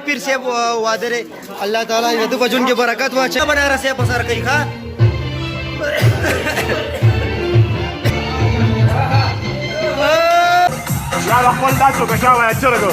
पीर से वादरे अल्लाह ताला ये तो बचन की बरकत हुआ अच्छा बना रहा से पसार कहीं खा لا لا اخوان داتو كشاوه يا تشرقوا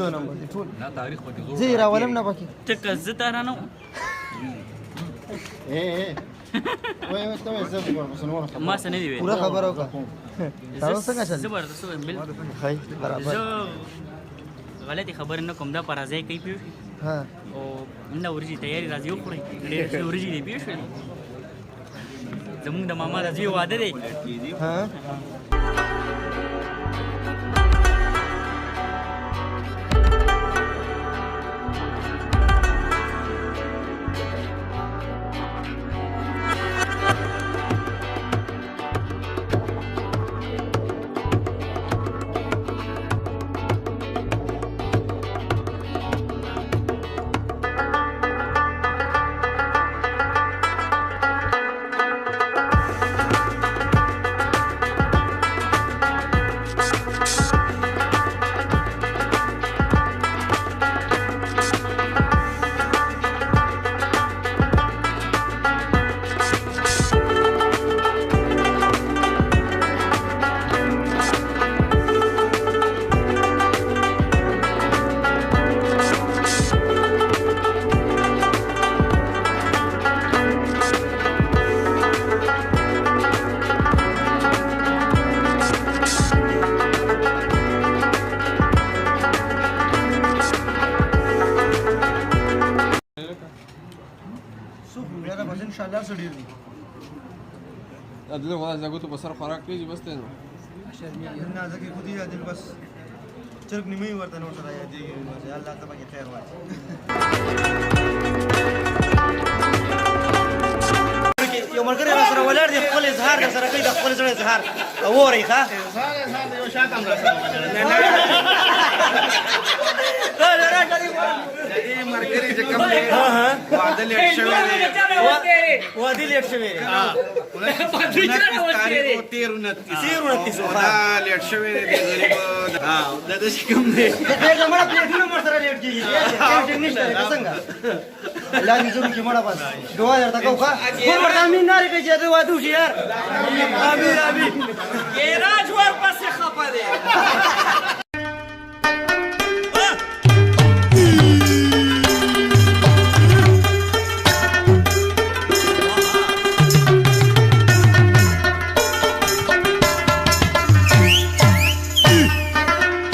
دو نمبر ټول لا تاریخ پکې زه راولم نه پکې ټکه زه تا نه وای ته زه مسلمان ما څه نه دی ویل پوره خبر وکړه تاسو څنګه چل زبردست بل خای برابر زه غلطي خبر نه کوم دا پرازای کوي پیو ها او نن ورجی تیاری راځي خو ډېر څه ورجی دی پیو شو زمونږ د ماما راځي واده دی ها دل والله زه قلت بصر خوراک پیږي بس ته نو نه ځکه خو دې دل بس چرګ نیمه ورته نو سره یادېږي الله ته پکې خیر واچي یو ملګری سره ولاړ دی خپل اظهار سره کوي د خپل ځړ اظهار اوري ښا اظهار یو شاته هم راسره वादी लेट से मेरे लेट की लागी सुरू की मला पास 2000 तक का कोण म्हणता मी नारी काही वादूशी यार ये राजवार पास से खपा दे